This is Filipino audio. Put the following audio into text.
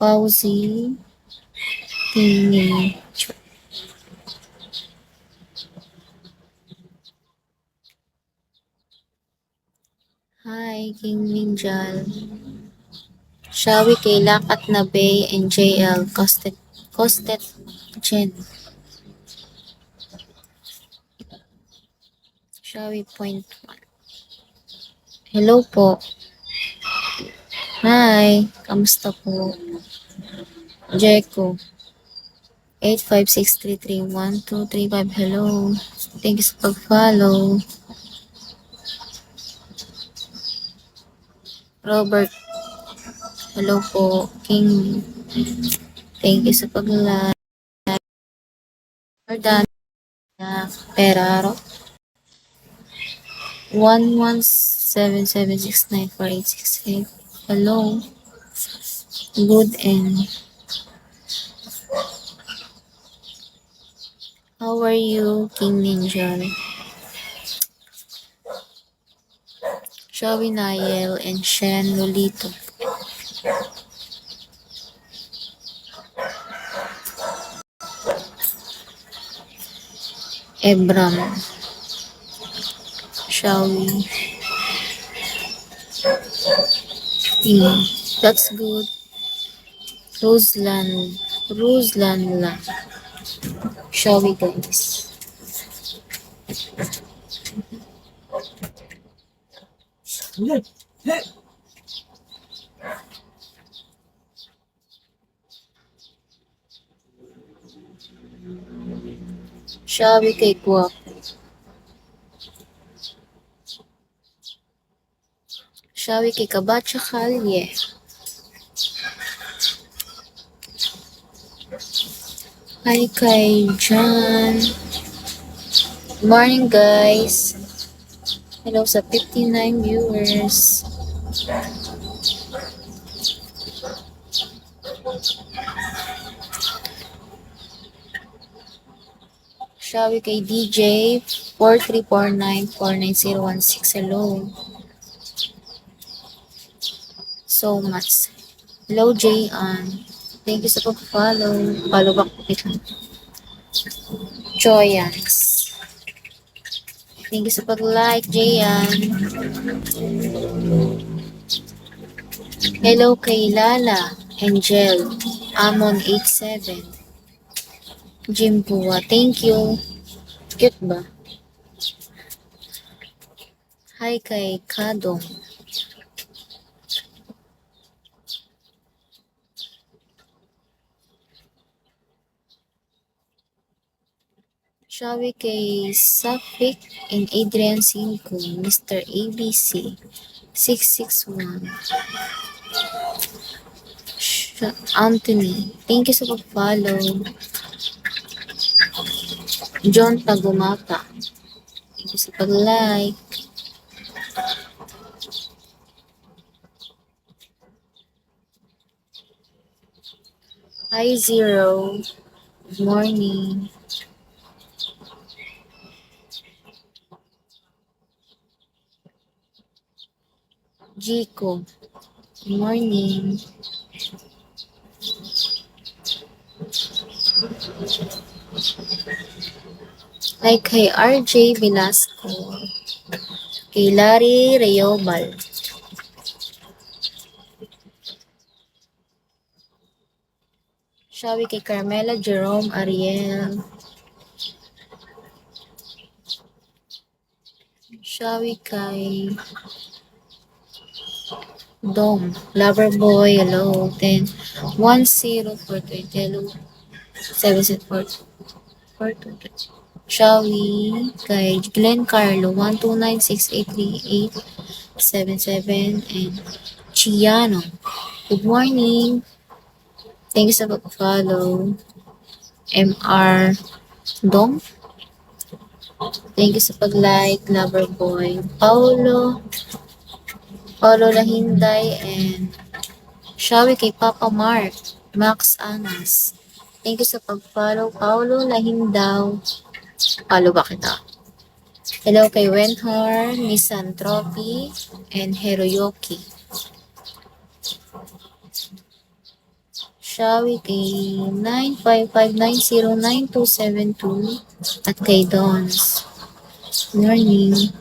Pausi, Tingin. Hi, King Minjal. Shawi kay Lakat na Bay and JL Kostet Jen. Shawi point 1. Hello po. Hi, kamusta po? Jeko. 856331235. Hello. Thank you sa pag-follow. Robert. Hello po. King. Thank you sa pag-like. Jordan. Peraro. 1177694868. Hello. Good and how are you, King Ninja? Joey Niel and Shen Lolito. Ebram. Shall we? That's good. Ruslan la. Shall we, guys? Shall we kay Guap? Shall we kay Kabatcha Kalye? Hi kay John. Good morning, guys. Hello sa 59 viewers. Shall we kay DJ 4349499016. Hello. So much. Hello, Jayan. Thank you sa pag-follow. Follow back po kita. Joyans. Thank you sa pag-like, Jayan. Hello kay Lala, Angel, Amon87, Jim Pua. Thank you. Cute ba? Hi kay Kadong. Shall we kay Safik and Adrian Cinco, Mr. ABC 661. Anthony, thank you sa pag-follow. John Tagumata, thank you sa pag-like. Hi Zero, good morning. Jico, good morning. Hi kay RJ Velasco, kay Larry Reyobal. Shall we kay Carmela Jerome Ariel. Shall we kay Dom Loverboy. Hello. 10 10420. Hello. 7742. Shall we kay Glenn Carlo 129683877 and Chiano. Good morning. Thanks sa pag-follow. MR Dom. Thank you sa pag-like, Loverboy. Paulo Lahinday and shall we kay Papa Mark, Max Anas. Thank you sa pag-follow, Paulo Lahindaw. Follow ba kita? Hello kay Wenhor, Misanthropy, and Heroyoki. Shawi kay 955909272 at kay Dons. Good morning.